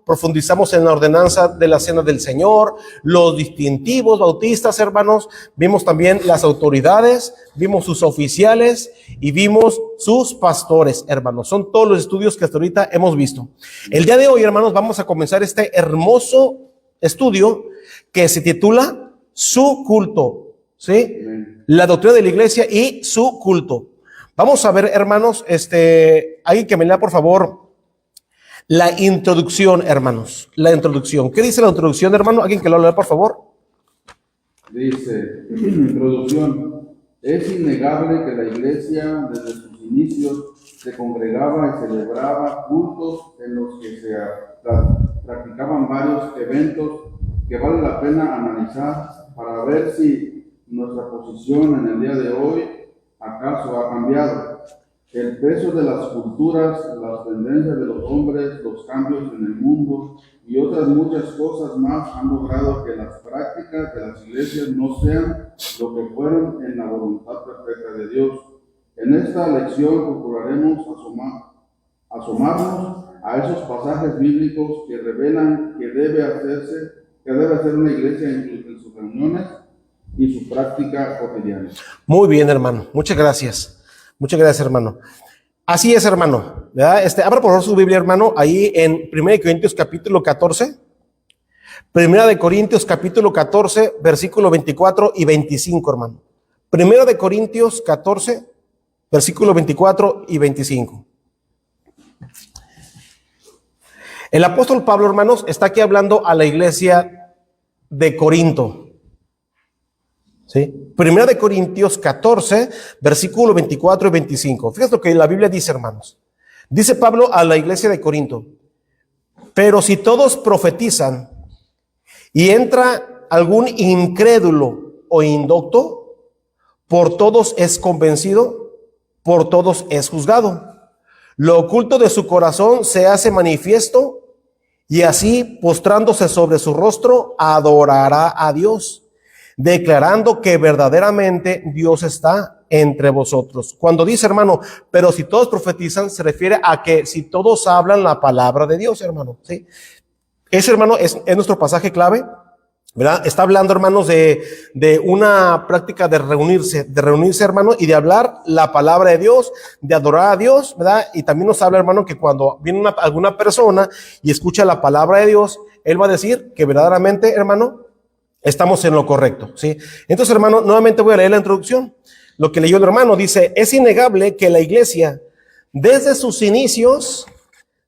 Profundizamos en la ordenanza de la cena del Señor, los distintivos bautistas, hermanos. Vimos también las autoridades, vimos sus oficiales y vimos sus pastores, hermanos. Son todos los estudios que hasta ahorita hemos visto. El día de hoy, hermanos, vamos a comenzar este hermoso estudio que se titula Su culto, ¿sí? La doctrina de la iglesia y su culto. Vamos a ver, hermanos, alguien que me lea, por favor, la introducción, hermanos. La introducción. ¿Qué dice la introducción, hermano? ¿Alguien que lo lea, por favor? Dice, introducción. Es innegable que la iglesia, desde sus inicios, se congregaba y celebraba cultos en los que se practicaban varios eventos que vale la pena analizar para ver si nuestra posición en el día de hoy acaso ha cambiado. El peso de las culturas, las tendencias de los hombres, los cambios en el mundo y otras muchas cosas más han logrado que las prácticas de las iglesias no sean lo que fueron en la voluntad perfecta de Dios. En esta lección procuraremos asomarnos a esos pasajes bíblicos que revelan que debe hacer una iglesia en sus reuniones y su práctica cotidiana. Muy bien, hermano. Muchas gracias. Muchas gracias, hermano. Así es, hermano, ¿verdad? Abra por favor su Biblia, hermano, ahí en 1 Corintios capítulo 14. 1 Corintios capítulo 14, versículo 24 y 25, hermano. 1 Corintios 14, versículo 24 y 25. El apóstol Pablo, hermanos, está aquí hablando a la iglesia de Corinto. ¿Sí? 1 Corintios 14, versículo 24 y 25. Fíjate lo que la Biblia dice, hermanos. Dice Pablo a la iglesia de Corinto: pero si todos profetizan y entra algún incrédulo o indocto, por todos es convencido, por todos es juzgado. Lo oculto de su corazón se hace manifiesto, y así, postrándose sobre su rostro, adorará a Dios, declarando que verdaderamente Dios está entre vosotros. Cuando dice, hermano, pero si todos profetizan, se refiere a que si todos hablan la palabra de Dios, hermano, ¿sí? Ese, hermano, es nuestro pasaje clave, ¿verdad? Está hablando, hermanos, de una práctica de reunirse, hermano, y de hablar la palabra de Dios, de adorar a Dios, ¿verdad? Y también nos habla, hermano, que cuando viene alguna persona y escucha la palabra de Dios, él va a decir que verdaderamente, hermano, estamos en lo correcto, ¿sí? Entonces, hermano, nuevamente voy a leer la introducción. Lo que leyó el hermano dice: es innegable que la iglesia, desde sus inicios,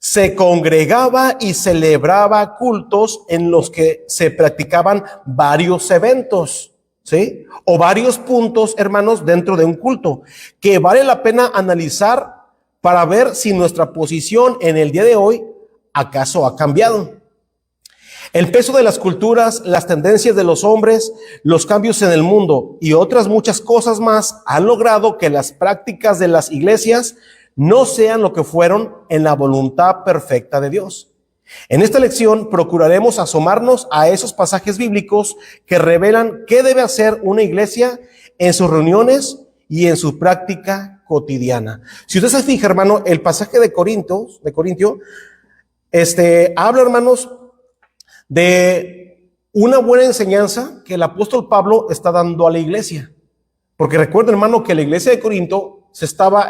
se congregaba y celebraba cultos en los que se practicaban varios eventos, ¿sí? O varios puntos, hermanos, dentro de un culto, que vale la pena analizar para ver si nuestra posición en el día de hoy acaso ha cambiado. El peso de las culturas, las tendencias de los hombres, los cambios en el mundo y otras muchas cosas más han logrado que las prácticas de las iglesias no sean lo que fueron en la voluntad perfecta de Dios. En esta lección procuraremos asomarnos a esos pasajes bíblicos que revelan qué debe hacer una iglesia en sus reuniones y en su práctica cotidiana. Si usted se fija, hermano, el pasaje de Corintio, habla, hermanos, de una buena enseñanza que el apóstol Pablo está dando a la iglesia. Porque recuerden, hermano, que la iglesia de Corinto se estaba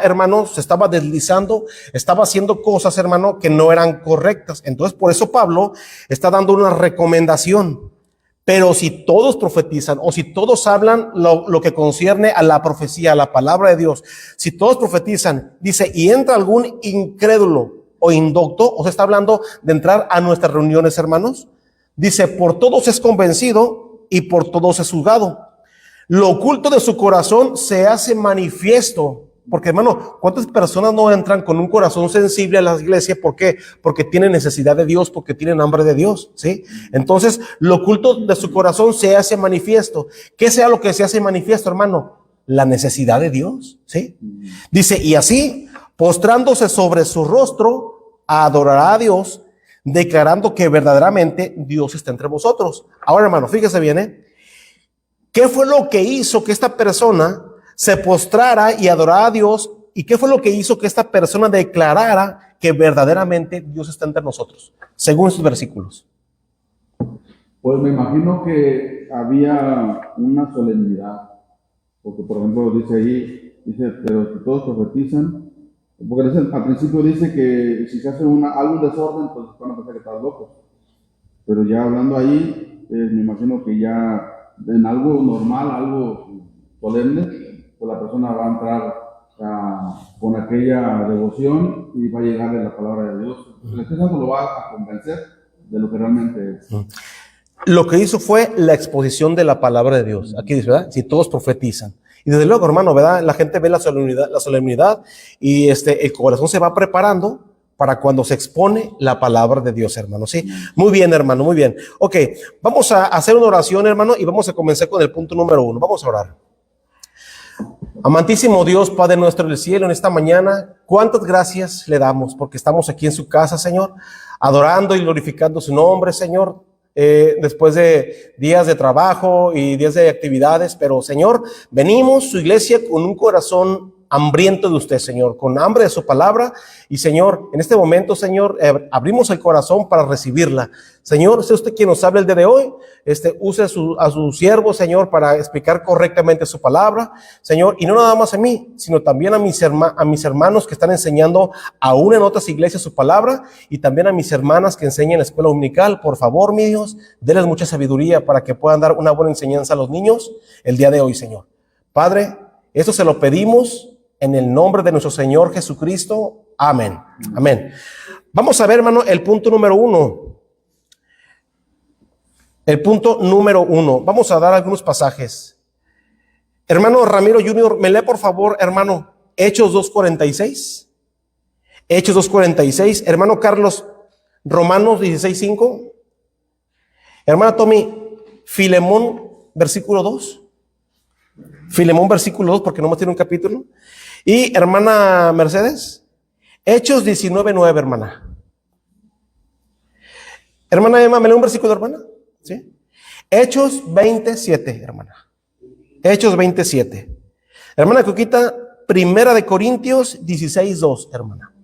deslizando, estaba haciendo cosas, hermano, que no eran correctas. Entonces, por eso Pablo está dando una recomendación. Pero si todos profetizan o si todos hablan lo que concierne a la profecía, a la palabra de Dios, si todos profetizan, dice, y entra algún incrédulo o indocto, o se está hablando de entrar a nuestras reuniones, hermanos, dice, por todos es convencido y por todos es juzgado. Lo oculto de su corazón se hace manifiesto. Porque, hermano, ¿cuántas personas no entran con un corazón sensible a la iglesia? ¿Por qué? Porque tienen necesidad de Dios, porque tienen hambre de Dios, ¿sí? Entonces, lo oculto de su corazón se hace manifiesto. ¿Qué sea lo que se hace manifiesto, hermano? La necesidad de Dios, ¿sí? Dice, y así, postrándose sobre su rostro, adorará a Dios, declarando que verdaderamente Dios está entre vosotros. Ahora, hermano, fíjese bien, ¿qué fue lo que hizo que esta persona se postrara y adorara a Dios? ¿Y qué fue lo que hizo que esta persona declarara que verdaderamente Dios está entre nosotros, según estos versículos? Pues me imagino que había una solemnidad, porque por ejemplo dice ahí, dice, pero si todos profetizan, porque al principio dice que si se hace algún desorden, pues van a pensar que estás loco. Pero ya hablando ahí, me imagino que ya en algo normal, algo solemne, pues la persona va a entrar con aquella devoción y va a llegarle la palabra de Dios. El Espíritu Santo lo va a convencer de lo que realmente es. Lo que hizo fue la exposición de la palabra de Dios. Aquí dice, ¿verdad? Si todos profetizan. Y desde luego, hermano, ¿verdad? La gente ve la solemnidad y el corazón se va preparando para cuando se expone la palabra de Dios, hermano. ¿Sí? Muy bien, hermano, muy bien. Ok, vamos a hacer una oración, hermano, y vamos a comenzar con el punto número 1. Vamos a orar. Amantísimo Dios, Padre nuestro del cielo, en esta mañana, cuántas gracias le damos porque estamos aquí en su casa, Señor, adorando y glorificando su nombre, Señor. Después de días de trabajo y días de actividades, pero Señor, venimos su iglesia con un corazón hambriento de usted, Señor, con hambre de su palabra. Y Señor, en este momento, Señor, abrimos el corazón para recibirla. Señor, sea usted quien nos hable el día de hoy. Use a su siervo, Señor, para explicar correctamente su palabra, Señor, y no nada más a mí, sino también a mis hermanos que están enseñando aún en otras iglesias su palabra, y también a mis hermanas que enseñan en la escuela dominical. Por favor, mi Dios, denles mucha sabiduría para que puedan dar una buena enseñanza a los niños el día de hoy, Señor. Padre, esto se lo pedimos en el nombre de nuestro Señor Jesucristo. Amén. Amén. Vamos a ver, hermano, el punto número 1. El punto número 1. Vamos a dar algunos pasajes. Hermano Ramiro Junior, ¿me lee por favor, hermano, Hechos 2:46? Hechos 2:46. Hermano Carlos, Romanos 16:5. Hermana Tommy, Filemón, versículo 2. Filemón, versículo 2, porque no más tiene un capítulo. Y hermana Mercedes, Hechos 19:9, hermana. Hermana Emma, ¿me lee un versículo, hermana? ¿Sí? Hechos 27, hermana. Hechos 27. Hermana Coquita, Primera de Corintios 16:2, hermana.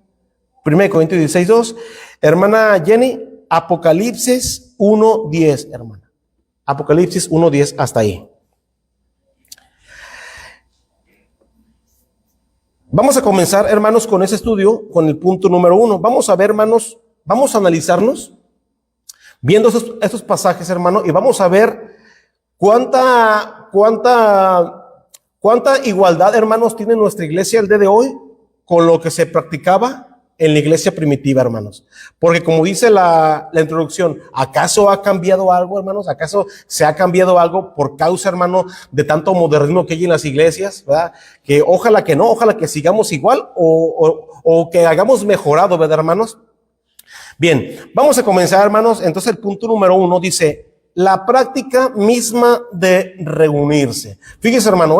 Primera de Corintios 16:2. Hermana Jenny, Apocalipsis 1:10, hermana. Apocalipsis 1:10, hasta ahí. Vamos a comenzar, hermanos, con ese estudio, con el punto número 1. Vamos a ver, hermanos, vamos a analizarnos viendo estos pasajes, hermano, y vamos a ver cuánta igualdad, hermanos, tiene nuestra iglesia el día de hoy con lo que se practicaba en la iglesia primitiva, hermanos. Porque como dice la introducción, ¿acaso ha cambiado algo, hermanos? ¿Acaso se ha cambiado algo por causa, hermano, de tanto modernismo que hay en las iglesias, ¿verdad? Que ojalá que no, ojalá que sigamos igual o que hagamos mejorado, ¿verdad, hermanos? Bien, vamos a comenzar, hermanos. Entonces el punto número 1 dice, la práctica misma de reunirse. Fíjese, hermano,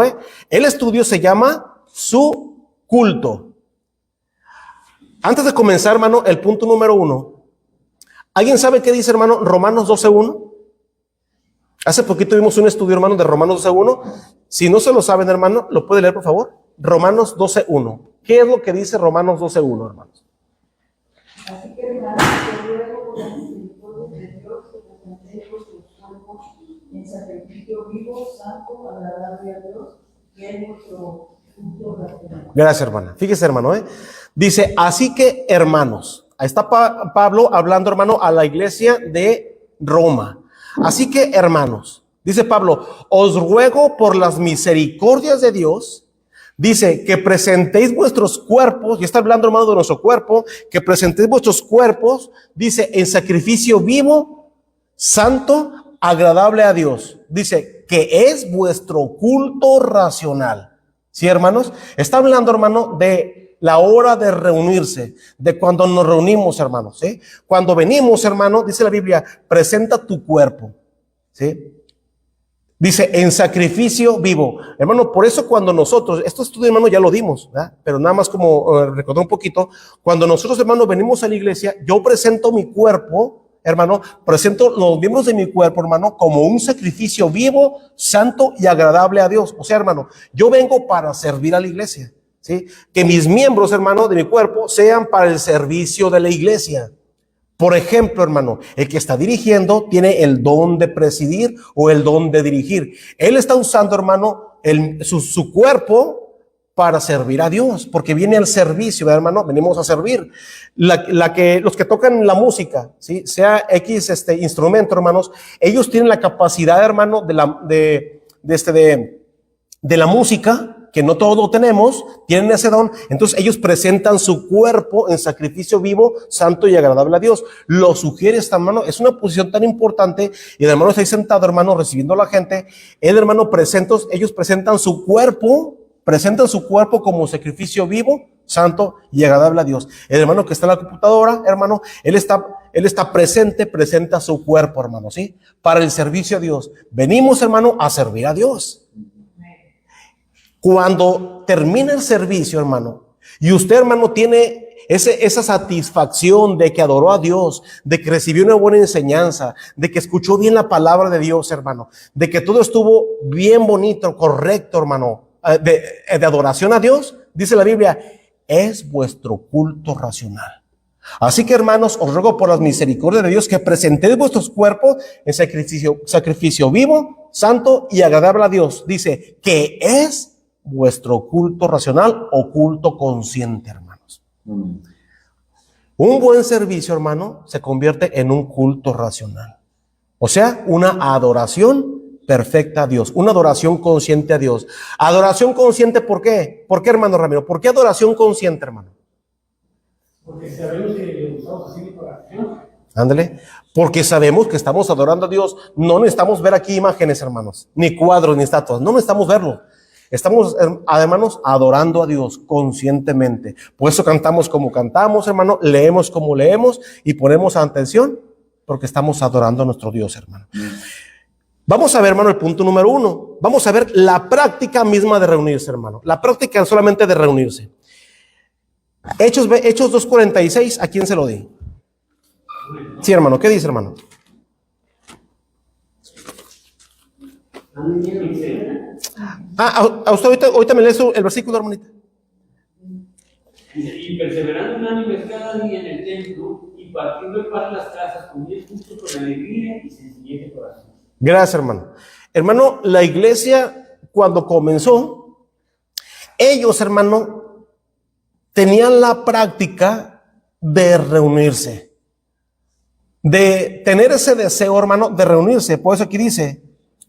el estudio se llama su culto. Antes de comenzar, hermano, el punto número 1. ¿Alguien sabe qué dice, hermano, Romanos 12:1? Hace poquito vimos un estudio, hermano, de Romanos 12:1. Si no se lo saben, hermano, ¿lo puede leer, por favor? Romanos 12:1. ¿Qué es lo que dice Romanos 12:1, hermanos? Así que, hermanos, yo ruego por la misericordia de Dios que presentéis vuestros cuerpos en sacrificio vivo, santo, agradable a Dios, que es vuestro culto racional. Gracias, hermana. Fíjese, hermano, dice, así que, hermanos, ahí está Pablo hablando, hermano, a la iglesia de Roma. Así que, hermanos, dice Pablo, os ruego por las misericordias de Dios. Dice que presentéis vuestros cuerpos, y está hablando, hermano, de nuestro cuerpo, que presentéis vuestros cuerpos, dice, en sacrificio vivo, santo, agradable a Dios. Dice que es vuestro culto racional. ¿Sí, hermanos? Está hablando, hermano, de la hora de reunirse, de cuando nos reunimos, hermanos, ¿sí? Cuando venimos, hermano, dice la Biblia, presenta tu cuerpo, ¿sí? Dice, en sacrificio vivo. Hermano, por eso cuando nosotros, esto estudio, hermano, ya lo dimos, ¿verdad? Pero nada más como recordar un poquito, cuando nosotros, hermano, venimos a la iglesia, yo presento mi cuerpo, hermano, presento los miembros de mi cuerpo, hermano, como un sacrificio vivo, santo y agradable a Dios. O sea, hermano, yo vengo para servir a la iglesia, ¿sí? Que mis miembros, hermano, de mi cuerpo sean para el servicio de la iglesia. Por ejemplo, hermano, el que está dirigiendo tiene el don de presidir o el don de dirigir. Él está usando, hermano, su cuerpo para servir a Dios, porque viene al servicio, ¿verdad, hermano? Venimos a servir. Los que tocan la música, ¿sí? Sea X instrumento, hermanos, ellos tienen la capacidad, hermano, de la música, que no todos tenemos, tienen ese don. Entonces ellos presentan su cuerpo en sacrificio vivo, santo y agradable a Dios. Lo sugiere esta hermano, es una posición tan importante, y el hermano está ahí sentado, hermano, recibiendo a la gente. Ellos presentan su cuerpo como sacrificio vivo, santo y agradable a Dios. El hermano que está en la computadora, hermano, él está presente, presenta su cuerpo, hermano, ¿sí? Para el servicio a Dios. Venimos, hermano, a servir a Dios. Cuando termina el servicio, hermano, y usted, hermano, tiene esa satisfacción de que adoró a Dios, de que recibió una buena enseñanza, de que escuchó bien la palabra de Dios, hermano, de que todo estuvo bien bonito, correcto, hermano, de adoración a Dios, dice la Biblia, es vuestro culto racional. Así que, hermanos, os ruego por las misericordias de Dios que presentéis vuestros cuerpos en sacrificio vivo, santo y agradable a Dios. Dice que es vuestro culto racional o culto consciente, hermanos. Un buen servicio, hermano, se convierte en un culto racional. O sea, una adoración perfecta a Dios, una adoración consciente a Dios. Adoración consciente, ¿por qué? ¿Por qué, hermano Ramiro? ¿Por qué adoración consciente, hermano? Porque sabemos que lo estamos haciendo por acción. Ándale. Porque sabemos que estamos adorando a Dios. No necesitamos ver aquí imágenes, hermanos, ni cuadros, ni estatuas. No necesitamos verlo. Estamos, hermanos, adorando a Dios conscientemente. Por eso cantamos como cantamos, hermano, leemos como leemos y ponemos atención porque estamos adorando a nuestro Dios, hermano. Vamos a ver, hermano, el punto número 1. Vamos a ver la práctica misma de reunirse, hermano. La práctica solamente de reunirse. Hechos 2:46, ¿a quién se lo di? Sí, hermano, ¿qué dice, hermano? A usted ahorita me lee el versículo, hermanita. Y perseverando unánimes cada día en el templo y partiendo el pan en las casas, comían justo con alegría y sencillez de corazón. Gracias, hermano. Hermano, la iglesia cuando comenzó, ellos, hermano, tenían la práctica de reunirse, de tener ese deseo, hermano, de reunirse. Por eso aquí dice,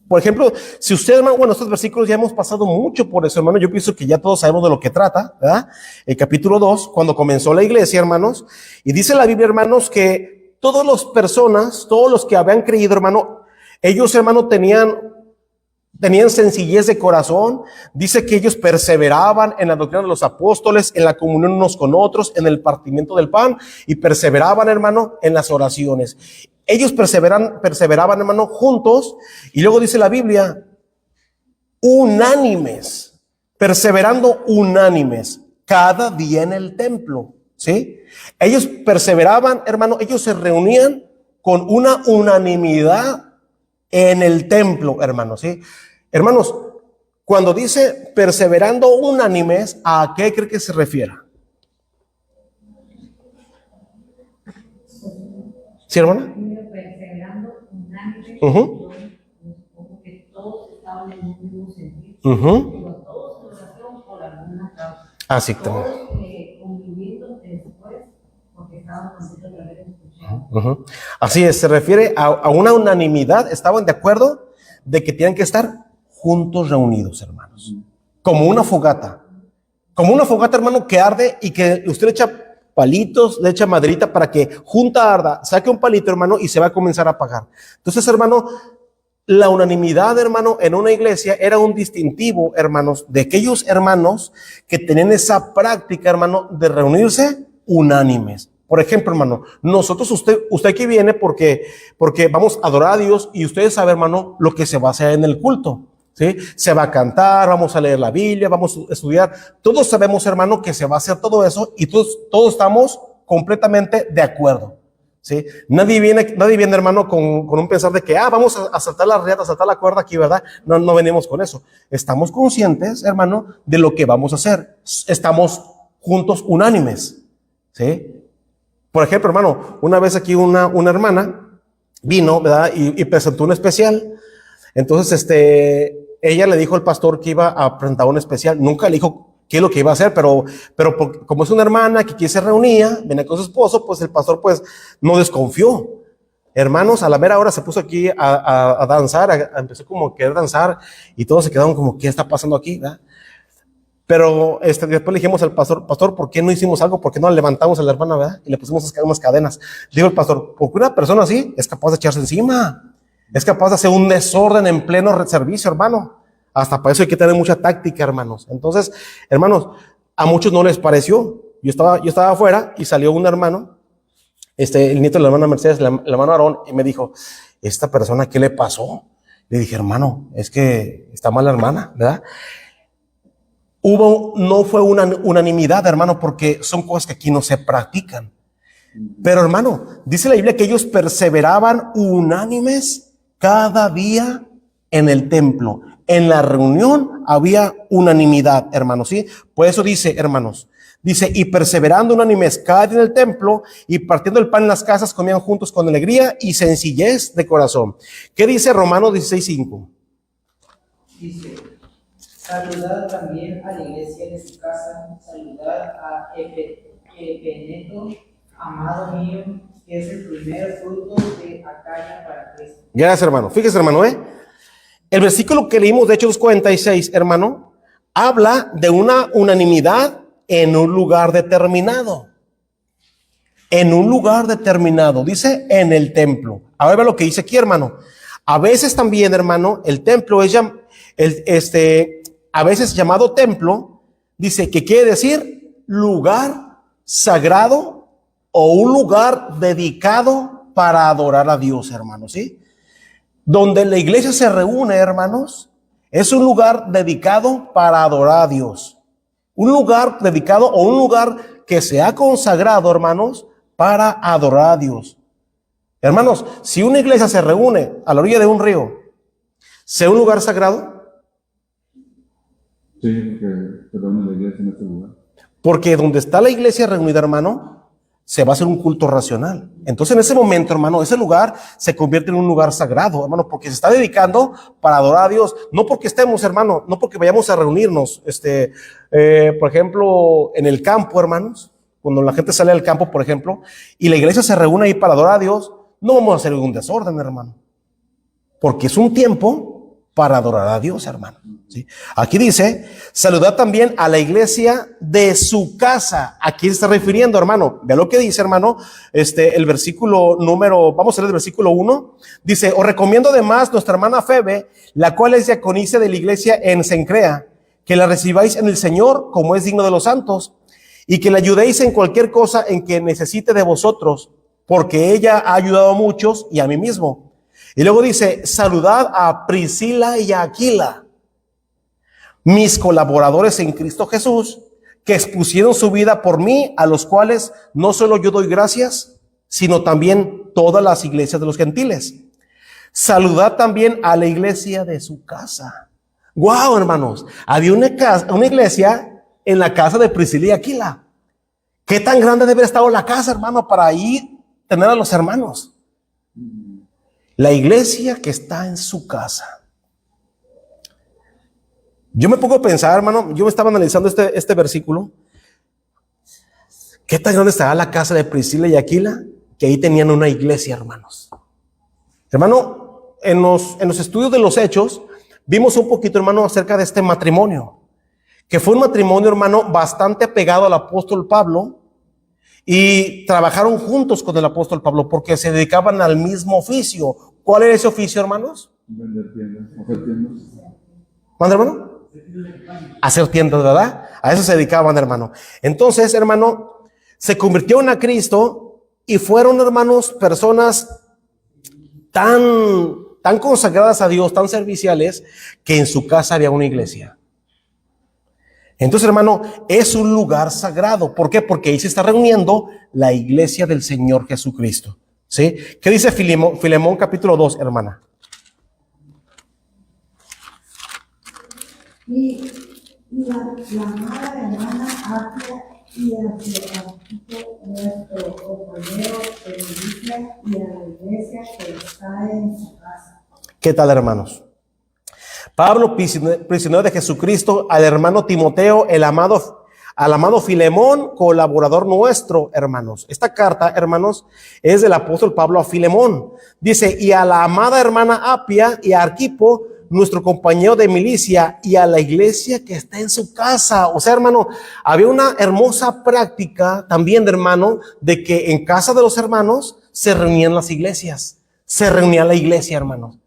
por ejemplo, si usted, hermano, bueno, estos versículos ya hemos pasado mucho por eso, hermano. Yo pienso que ya todos sabemos de lo que trata, ¿verdad? El capítulo 2, cuando comenzó la iglesia, hermanos, y dice la Biblia, hermanos, que todas las personas, todos los que habían creído, hermano, ellos, hermano, tenían sencillez de corazón. Dice que ellos perseveraban en la doctrina de los apóstoles, en la comunión unos con otros, en el partimiento del pan, y perseveraban, hermano, en las oraciones. Ellos perseveraban, hermano, juntos, y luego dice la Biblia, unánimes, perseverando unánimes, cada día en el templo, ¿sí? Ellos perseveraban, hermano, ellos se reunían con una unanimidad en el templo, hermanos, ¿sí? Hermanos, cuando dice perseverando unánimes, ¿a qué cree que se refiere? ¿Sí, hermana? Perseverando unánimes, como que todos estaban en un mismo sentido, pero todos en oración por alguna causa. Así también. Todos conviviendo después, porque estaban haciendo la vez escuchando. Así es, se refiere a una unanimidad. Estaban de acuerdo de que tienen que estar juntos reunidos, hermanos, como una fogata, hermano, que arde y que usted le echa palitos, le echa maderita para que junta arda, saque un palito, hermano, y se va a comenzar a apagar. Entonces, hermano, la unanimidad, hermano, en una iglesia era un distintivo, hermanos, de aquellos hermanos que tenían esa práctica, hermano, de reunirse unánimes. Por ejemplo, hermano, nosotros, usted aquí viene porque vamos a adorar a Dios, y ustedes saben, hermano, lo que se va a hacer en el culto, ¿sí? Se va a cantar, vamos a leer la Biblia, vamos a estudiar. Todos sabemos, hermano, que se va a hacer todo eso, y todos estamos completamente de acuerdo. ¿sí? Nadie viene, hermano, con un pensar de que, vamos a saltar la riata, a saltar la cuerda aquí, ¿verdad? No venimos con eso. Estamos conscientes, hermano, de lo que vamos a hacer. Estamos juntos, unánimes, ¿sí? Por ejemplo, hermano, una vez aquí una hermana vino, ¿verdad? Y presentó un especial. Entonces, ella le dijo al pastor que iba a presentar un especial. Nunca le dijo qué es lo que iba a hacer, pero como es una hermana que aquí se reunía, venía con su esposo, pues el pastor pues no desconfió. Hermanos, a la mera hora se puso aquí a danzar, empezó como a querer danzar y todos se quedaron como, ¿qué está pasando aquí? ¿Verdad? Pero después le dijimos al pastor, ¿por qué no hicimos algo? ¿Por qué no levantamos a la hermana, verdad? Y le pusimos unas cadenas. Dijo el pastor, porque una persona así es capaz de echarse encima, es capaz de hacer un desorden en pleno servicio, hermano. Hasta para eso hay que tener mucha táctica, hermanos. Entonces, hermanos, a muchos no les pareció. Yo estaba afuera y salió un hermano, el nieto de la hermana Mercedes, el hermano Aarón, y me dijo, ¿esta persona qué le pasó? Le dije, hermano, es que está mal la hermana, ¿verdad? No fue una unanimidad, hermano, porque son cosas que aquí no se practican. Pero, hermano, dice la Biblia que ellos perseveraban unánimes cada día en el templo. En la reunión había unanimidad, hermanos, ¿sí? Por eso dice, hermanos, dice, y perseverando unánimes cada día en el templo y partiendo el pan en las casas, comían juntos con alegría y sencillez de corazón. ¿Qué dice Romanos 16:5? Dice, saludad también a la iglesia de su casa, saludad a Epeneto, amado mío, que es el primer fruto de Acaya para Cristo. Gracias, hermano. Fíjese, hermano, el versículo que leímos de Hechos 46, hermano, habla de una unanimidad en un lugar determinado. En un lugar determinado, dice en el templo. Ahora ve lo que dice aquí, hermano. A veces también, hermano, el templo es a veces llamado templo, dice que quiere decir lugar sagrado o un lugar dedicado para adorar a Dios, hermano, ¿sí? Donde la iglesia se reúne, hermanos, es un lugar dedicado para adorar a Dios. Un lugar dedicado o un lugar que se ha consagrado, hermanos, para adorar a Dios. Hermanos, si una iglesia se reúne a la orilla de un río, ¿sea un lugar sagrado? Sí, que se reúne la iglesia en este lugar. Porque donde está la iglesia reunida, hermano, se va a hacer un culto racional. Entonces, en ese momento, hermano, ese lugar se convierte en un lugar sagrado, hermano, porque se está dedicando para adorar a Dios. No porque estemos, hermano, no porque vayamos a reunirnos, por ejemplo, en el campo, hermanos, cuando la gente sale al campo, por ejemplo, y la iglesia se reúne ahí para adorar a Dios, no vamos a hacer ningún desorden, hermano, porque es un tiempo para adorar a Dios, hermano. ¿Sí? Aquí dice, saludad también a la iglesia de su casa. ¿A quién se está refiriendo, hermano? Vea lo que dice, hermano, el versículo vamos a leer el versículo 1. Dice, os recomiendo además nuestra hermana Febe, la cual es diaconisa de la iglesia en Cencrea, que la recibáis en el Señor como es digno de los santos, y que la ayudéis en cualquier cosa en que necesite de vosotros, porque ella ha ayudado a muchos y a mí mismo. Y luego dice, saludad a Priscila y a Aquila, mis colaboradores en Cristo Jesús, que expusieron su vida por mí, a los cuales no solo yo doy gracias, sino también todas las iglesias de los gentiles. Saludad también a la iglesia de su casa. ¡Wow, hermanos! Había una iglesia en la casa de Priscila y Aquila. ¿Qué tan grande debe haber estado la casa, hermano, para ahí tener a los hermanos? La iglesia que está en su casa. Yo me pongo a pensar, hermano, yo me estaba analizando este versículo. ¿Qué tan grande estará la casa de Priscila y Aquila? Que ahí tenían una iglesia, hermanos. Hermano, en los estudios de los Hechos, vimos un poquito, hermano, acerca de este matrimonio. Que fue un matrimonio, hermano, bastante apegado al apóstol Pablo. Y trabajaron juntos con el apóstol Pablo porque se dedicaban al mismo oficio. ¿Cuál era ese oficio, hermanos? Vender tiendas, hacer tiendas. ¿Manda, hermano? Hacer tiendas, ¿verdad? A eso se dedicaban, hermano. Entonces, hermano, se convirtieron a Cristo y fueron, hermanos, personas tan consagradas a Dios, tan serviciales, que en su casa había una iglesia. Entonces, hermano, es un lugar sagrado. ¿Por qué? Porque ahí se está reuniendo la iglesia del Señor Jesucristo. ¿Sí? ¿Qué dice Filemón capítulo 2, hermana? Y la amada hermana Apia y a Arquito, nuestro compañero de milicia, y a la iglesia que está en su casa. ¿Qué tal, hermanos? Pablo, prisionero de Jesucristo, al hermano Timoteo, al amado Filemón, colaborador nuestro, hermanos. Esta carta, hermanos, es del apóstol Pablo a Filemón. Dice, y a la amada hermana Apia y a Arquipo, nuestro compañero de milicia, y a la iglesia que está en su casa. O sea, hermano, había una hermosa práctica también, de hermano, de que en casa de los hermanos se reunían las iglesias. Se reunía la iglesia, hermanos.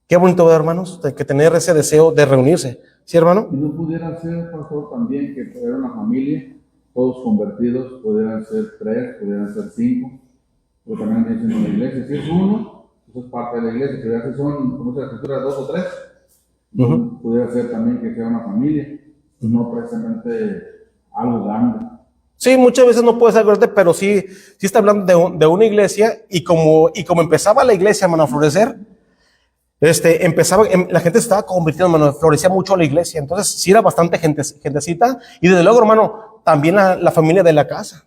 Qué bonito, hermanos, de que tener ese deseo de reunirse. ¿Sí, hermano? Y no pudiera ser, pastor, también que fuera una familia, todos convertidos, pudieran ser 3, pudieran ser 5, pero también dicen en la iglesia, si es uno, eso es parte de la iglesia, pero ya si son, como dice la escritura, 2 o 3, pudiera ser también que sea una familia, no precisamente algo grande. Sí, muchas veces no puede ser grande, pero sí está hablando de una iglesia, y como empezaba la iglesia, hermano, a florecer, la gente se estaba convirtiendo, hermano, florecía mucho la iglesia. Entonces sí era bastante gentecita, y desde luego, hermano, también la familia de la casa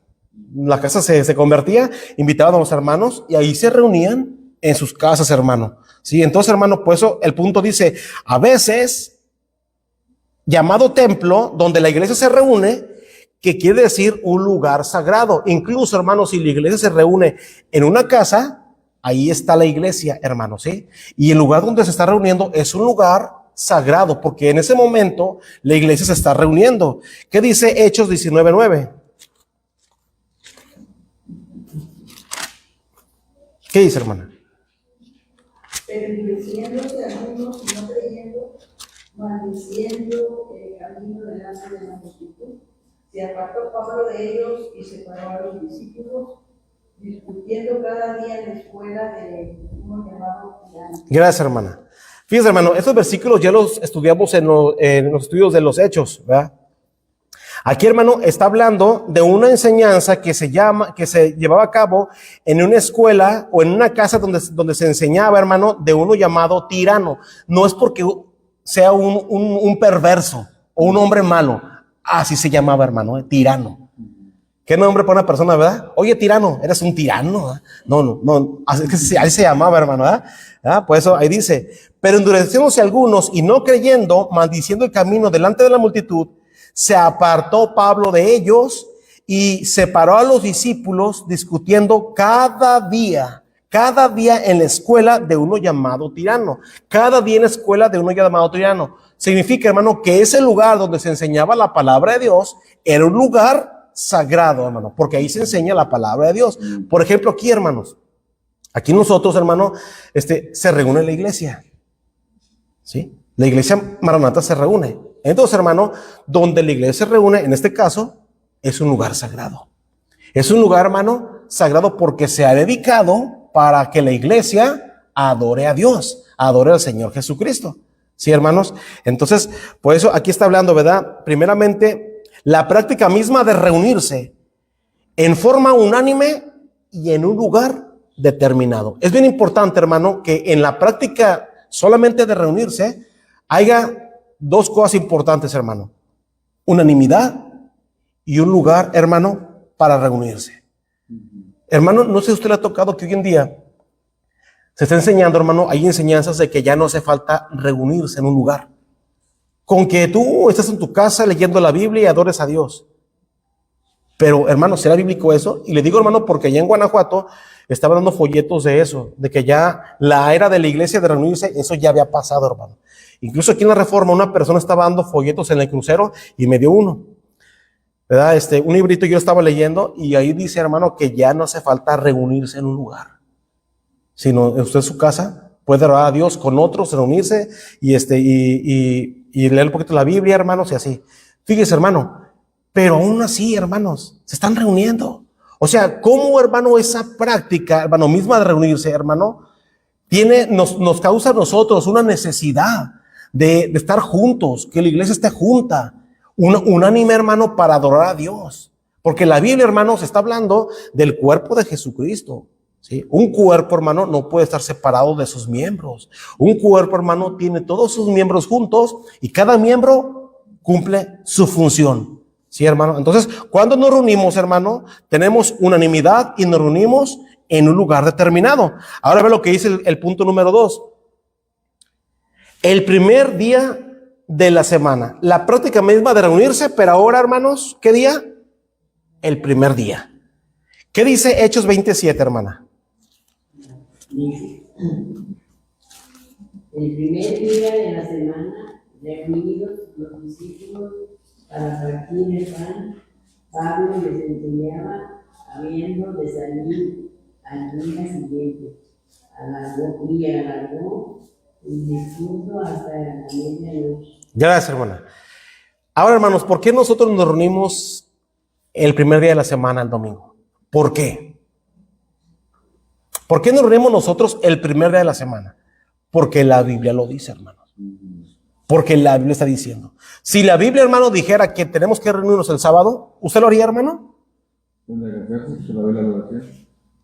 se convertía, invitaban a los hermanos y ahí se reunían en sus casas, hermano. Sí, entonces, hermano, pues eso, el punto dice, a veces llamado templo, donde la iglesia se reúne, que quiere decir un lugar sagrado. Incluso, hermano, si la iglesia se reúne en una casa, ahí está la iglesia, hermano, ¿sí? Y el lugar donde se está reuniendo es un lugar sagrado, porque en ese momento la iglesia se está reuniendo. ¿Qué dice Hechos 19:9? ¿Qué dice, hermana? Pero endureciéndose algunos y no creyendo, maldiciendo el camino delante de la multitud, se apartó Pablo de ellos y separó a los discípulos, discutiendo cada día en la escuela de uno llamado Tirano. Gracias, hermana. Fíjense, hermano, estos versículos ya los estudiamos en los estudios de los Hechos, ¿verdad? Aquí, hermano, está hablando de una enseñanza que se llevaba a cabo en una escuela o en una casa donde se enseñaba, hermano, de uno llamado Tirano. No es porque sea un perverso o un hombre malo. Así se llamaba, hermano, Tirano. ¿Qué nombre para una persona, verdad? Oye, tirano, eres un tirano, ¿eh? No, así se llamaba, hermano, ¿verdad? Por eso ahí dice, pero endureciéndose algunos y no creyendo, maldiciendo el camino delante de la multitud, se apartó Pablo de ellos y separó a los discípulos, discutiendo cada día en la escuela de uno llamado Tirano. Cada día en la escuela de uno llamado Tirano. Significa, hermano, que ese lugar donde se enseñaba la palabra de Dios era un lugar sagrado, hermano, porque ahí se enseña la palabra de Dios. Por ejemplo, aquí, hermanos, aquí nosotros, hermano, se reúne la iglesia, ¿sí? La iglesia Maranata se reúne. Entonces, hermano, donde la iglesia se reúne, en este caso, es un lugar sagrado. Es un lugar, hermano, sagrado porque se ha dedicado para que la iglesia adore a Dios, adore al Señor Jesucristo. ¿Sí, hermanos? Entonces, por eso aquí está hablando, ¿verdad? Primeramente, la práctica misma de reunirse en forma unánime y en un lugar determinado. Es bien importante, hermano, que en la práctica solamente de reunirse haya dos cosas importantes, hermano. Unanimidad y un lugar, hermano, para reunirse. Hermano, no sé si a usted le ha tocado que hoy en día se está enseñando, hermano, hay enseñanzas de que ya no hace falta reunirse en un lugar. Con que tú estés en tu casa leyendo la Biblia y adores a Dios. Pero, hermano, ¿será bíblico eso? Y le digo, hermano, porque allá en Guanajuato estaban dando folletos de eso, de que ya la era de la iglesia de reunirse, eso ya había pasado, hermano. Incluso aquí en la Reforma una persona estaba dando folletos en el crucero y me dio uno, ¿verdad? Un librito yo estaba leyendo y ahí dice, hermano, que ya no hace falta reunirse en un lugar, sino usted en su casa puede orar a Dios con otros, reunirse y leer un poquito la Biblia, hermanos, y así. Fíjese, hermano, pero aún así, hermanos, se están reuniendo. O sea, ¿cómo, hermano, esa práctica, hermano, misma de reunirse, hermano, nos causa a nosotros una necesidad de estar juntos, que la iglesia esté junta, unánime, hermano, para adorar a Dios? Porque la Biblia, hermanos, está hablando del cuerpo de Jesucristo. ¿sí? Un cuerpo, hermano, no puede estar separado de sus miembros. Un cuerpo, hermano, tiene todos sus miembros juntos y cada miembro cumple su función. ¿Sí, hermano? Entonces, cuando nos reunimos, hermano, tenemos unanimidad y nos reunimos en un lugar determinado. Ahora ve lo que dice el punto número 2. El primer día de la semana. La práctica misma de reunirse, pero ahora, hermanos, ¿qué día? El primer día. ¿Qué dice Hechos 27, hermana? Dice, el primer día de la semana, reunidos los discípulos para partir el pan, Pablo les enseñaba, habiendo de salir al día siguiente. Alargó el discurso hasta la medianoche. Gracias, hermana. Ahora, hermanos, ¿por qué nosotros nos reunimos el primer día de la semana, el domingo? ¿Por qué? ¿Por qué nos reunimos nosotros el primer día de la semana? Porque la Biblia lo dice, hermanos. Porque la Biblia está diciendo. Si la Biblia, hermano, dijera que tenemos que reunirnos el sábado, ¿usted lo haría, hermano?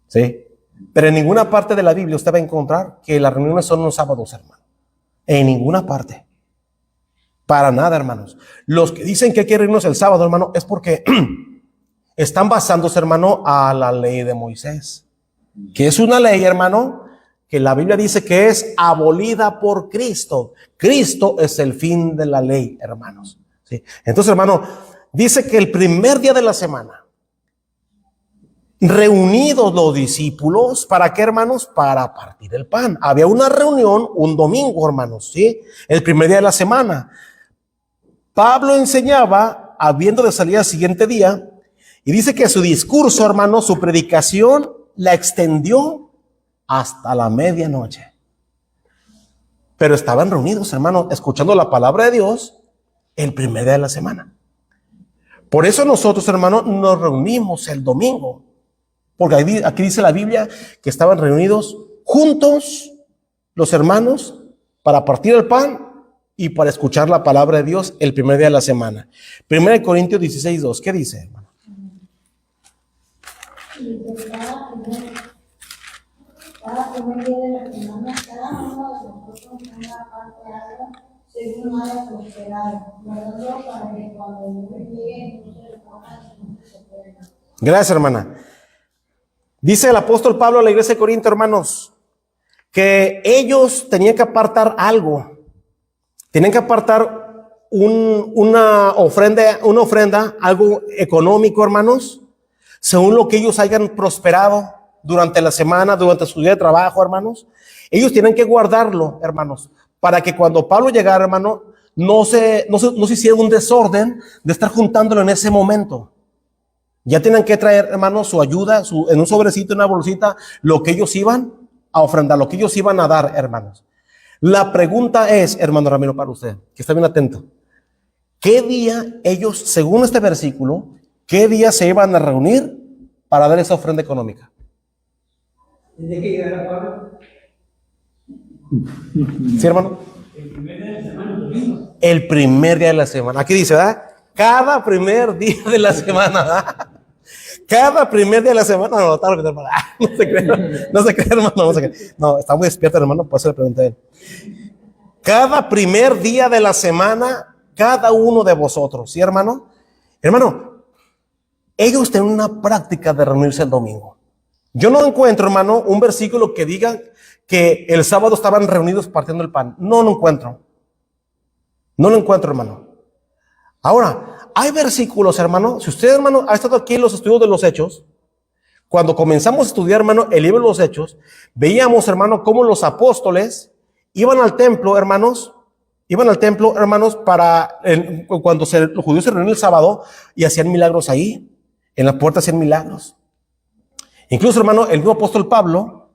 Sí. Pero en ninguna parte de la Biblia usted va a encontrar que las reuniones son los sábados, hermano. En ninguna parte. Para nada, hermanos. Los que dicen que hay que reunirnos el sábado, hermano, es porque están basándose, hermano, a la ley de Moisés. Que es una ley, hermano, que la Biblia dice que es abolida por Cristo. Cristo es el fin de la ley, hermanos. ¿Sí? Entonces, hermano, dice que el primer día de la semana, reunidos los discípulos, ¿para qué, hermanos? Para partir el pan. Había una reunión un domingo, hermanos, ¿sí? El primer día de la semana. Pablo enseñaba, habiendo de salir al siguiente día, y dice que su discurso, hermanos, su predicación, la extendió hasta la medianoche. Pero estaban reunidos, hermanos, escuchando la palabra de Dios el primer día de la semana. Por eso nosotros, hermanos, nos reunimos el domingo. Porque aquí dice la Biblia que estaban reunidos juntos los hermanos para partir el pan y para escuchar la palabra de Dios el primer día de la semana. 1 Corintios 16:2. ¿Qué dice, hermano? Cada primer día de la semana, cada uno de nosotros una parte algo, según haya prosperado, guardando para que cuando el Señor llegue no se le ponga y se pierda. Gracias, hermana. Dice el apóstol Pablo a la iglesia de Corinto, hermanos, que ellos tenían que apartar algo. Tenían que apartar una ofrenda, algo económico, hermanos, según lo que ellos hayan prosperado durante la semana, durante su día de trabajo, hermanos. Ellos tienen que guardarlo, hermanos, para que cuando Pablo llegara, hermano, no se hiciera un desorden de estar juntándolo en ese momento. Ya tienen que traer, hermanos, su ayuda, en un sobrecito, en una bolsita, lo que ellos iban a ofrendar, lo que ellos iban a dar, hermanos. La pregunta es, hermano Ramiro, para usted, que está bien atento. ¿Qué día ellos, según este versículo, qué día se iban a reunir para dar esa ofrenda económica? Desde que llegara Pablo. ¿Sí, hermano? El primer día de la semana, domingo. El primer día de la semana. Aquí dice, ¿verdad? Cada primer día de la semana, ¿verdad? Cada primer día de la semana. No se cree, hermano. No se cree. No, está muy despierto, hermano, por eso le pregunté a él. Cada primer día de la semana, cada uno de vosotros, ¿sí, hermano? Hermano, ellos tienen una práctica de reunirse el domingo. Yo no encuentro, hermano, un versículo que diga que el sábado estaban reunidos partiendo el pan. No lo encuentro. No lo encuentro, hermano. Ahora, hay versículos, hermano. Si usted, hermano, ha estado aquí en los estudios de los Hechos, cuando comenzamos a estudiar, hermano, el libro de los Hechos, veíamos, hermano, cómo los apóstoles iban al templo, hermanos, cuando los judíos se reunían el sábado y hacían milagros ahí. En la puerta hacían milagros. Incluso, hermano, el mismo apóstol Pablo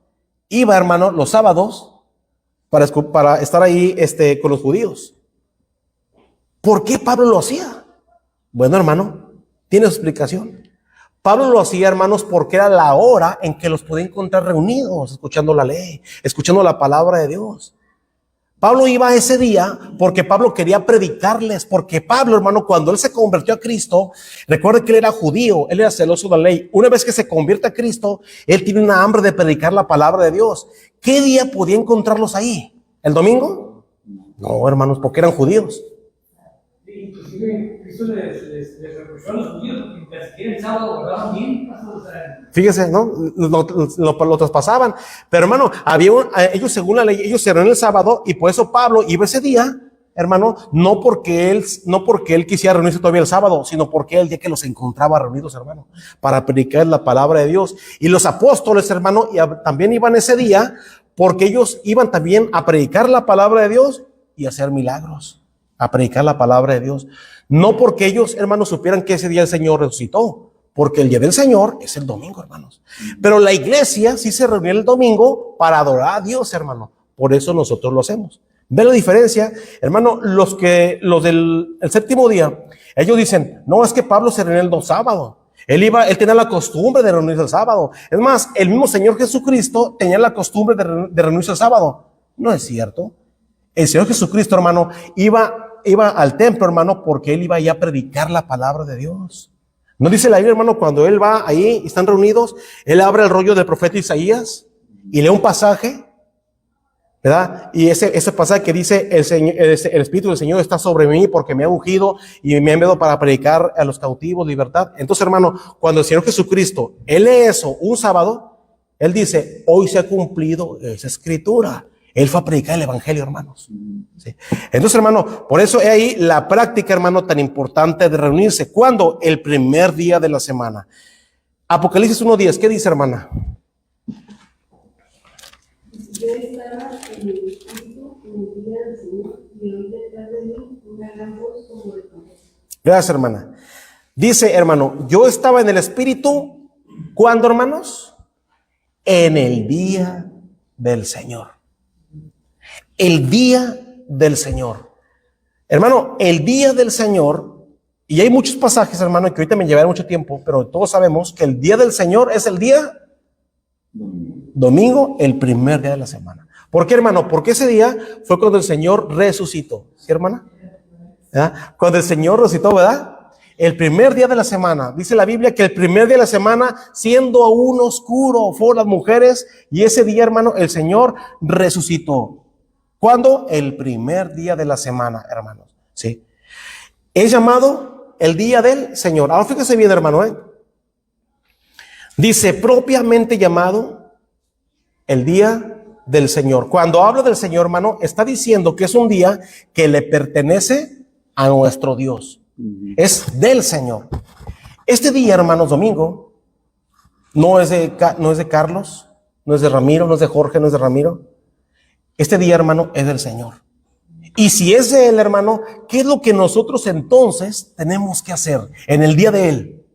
iba, hermano, los sábados para estar ahí con los judíos. ¿Por qué Pablo lo hacía? Bueno, hermano, tiene su explicación. Pablo lo hacía, hermanos, porque era la hora en que los podía encontrar reunidos, escuchando la ley, escuchando la palabra de Dios. Pablo iba ese día porque Pablo quería predicarles, porque Pablo, hermano, cuando él se convirtió a Cristo, recuerde que él era judío, él era celoso de la ley. Una vez que se convierte a Cristo, él tiene una hambre de predicar la palabra de Dios. ¿Qué día podía encontrarlos ahí? ¿El domingo? No, hermanos, porque eran judíos. Sí, inclusive Cristo les reprochó a los judíos porque perseguían el sábado, guardaban bien, o sea, Fíjese, ¿no? Lo traspasaban. Pero, hermano, ellos según la ley, ellos se reunían el sábado y por eso Pablo iba ese día, hermano, no porque él quisiera reunirse todavía el sábado, sino porque el día que los encontraba reunidos, hermano, para predicar la palabra de Dios. Y los apóstoles, hermano, también iban ese día porque ellos iban también a predicar la palabra de Dios y a hacer milagros, a predicar la palabra de Dios. No porque ellos, hermanos, supieran que ese día el Señor resucitó, porque el día del Señor es el domingo, hermanos. Pero la iglesia sí se reunió el domingo para adorar a Dios, hermano. Por eso nosotros lo hacemos. ¿Ven la diferencia? Hermano, los del el séptimo día, ellos dicen, no, es que Pablo se reunió el sábado. Él tenía la costumbre de reunirse el sábado. Es más, el mismo Señor Jesucristo tenía la costumbre de reunirse el sábado. No es cierto. El Señor Jesucristo, hermano, iba al templo, hermano, porque él iba ahí a predicar la palabra de Dios. ¿No dice la Biblia, hermano, cuando él va ahí y están reunidos, él abre el rollo del profeta Isaías y lee un pasaje, ¿verdad? Y ese pasaje que dice, el Espíritu del Señor está sobre mí porque me ha ungido y me ha enviado para predicar a los cautivos libertad. Entonces, hermano, cuando el Señor Jesucristo, él lee eso un sábado, él dice, hoy se ha cumplido esa escritura. Él fue a predicar el evangelio, hermanos. ¿Sí? Entonces, hermano, por eso es ahí la práctica, hermano, tan importante de reunirse. ¿Cuándo? El primer día de la semana. Apocalipsis 1:10, ¿qué dice, hermana? Yo estaba en el espíritu en el día del Señor y oí detrás de mí una gran voz como de trompeta. Gracias, hermana. Dice, hermano, yo estaba en el espíritu, ¿cuándo, hermanos? En el día del Señor. El día del Señor. Hermano, el día del Señor, y hay muchos pasajes, hermano, que ahorita me llevará mucho tiempo, pero todos sabemos que el día del Señor es el día domingo, el primer día de la semana. ¿Por qué, hermano? Porque ese día fue cuando el Señor resucitó. ¿Sí, hermana? ¿Verdad? Cuando el Señor resucitó, ¿verdad? El primer día de la semana, dice la Biblia que el primer día de la semana, siendo aún oscuro, fueron las mujeres, y ese día, hermano, el Señor resucitó. ¿Cuándo? El primer día de la semana, hermanos. ¿Sí? Es llamado el día del Señor. Ahora fíjese bien, hermano, dice propiamente llamado el día del Señor. Cuando habla del Señor, hermano, está diciendo que es un día que le pertenece a nuestro Dios. Es del Señor. Este día, hermanos, domingo, no es de Carlos, no es de Ramiro, no es de Jorge, no es de Ramiro. Este día, hermano, es del Señor. Y si es de Él, hermano, ¿qué es lo que nosotros entonces tenemos que hacer en el día de Él?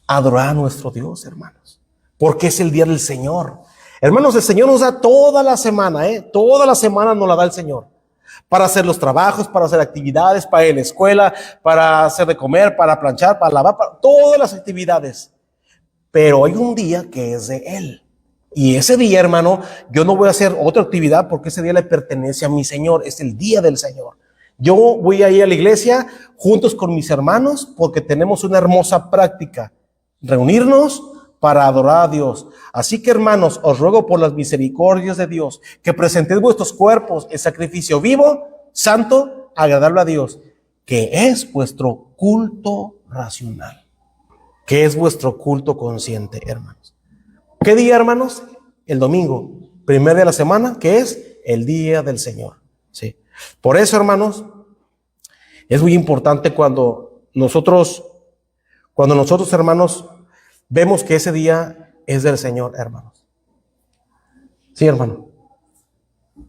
Adorar a nuestro Dios, hermanos, porque es el día del Señor. Hermanos, el Señor nos da toda la semana, toda la semana nos la da el Señor. Para hacer los trabajos, para hacer actividades, para ir a la escuela, para hacer de comer, para planchar, para lavar, para todas las actividades. Pero hay un día que es de Él. Y ese día, hermano, yo no voy a hacer otra actividad porque ese día le pertenece a mi Señor. Es el día del Señor. Yo voy a ir a la iglesia juntos con mis hermanos porque tenemos una hermosa práctica. Reunirnos para adorar a Dios. Así que, hermanos, os ruego por las misericordias de Dios que presentéis vuestros cuerpos en sacrificio vivo, santo, agradable a Dios, que es vuestro culto racional, que es vuestro culto consciente, hermanos. ¿Qué día, hermanos? El domingo, primer día de la semana, que es el día del Señor. Sí. Por eso, hermanos, es muy importante cuando nosotros, hermanos, vemos que ese día es del Señor, hermanos. Sí, hermano.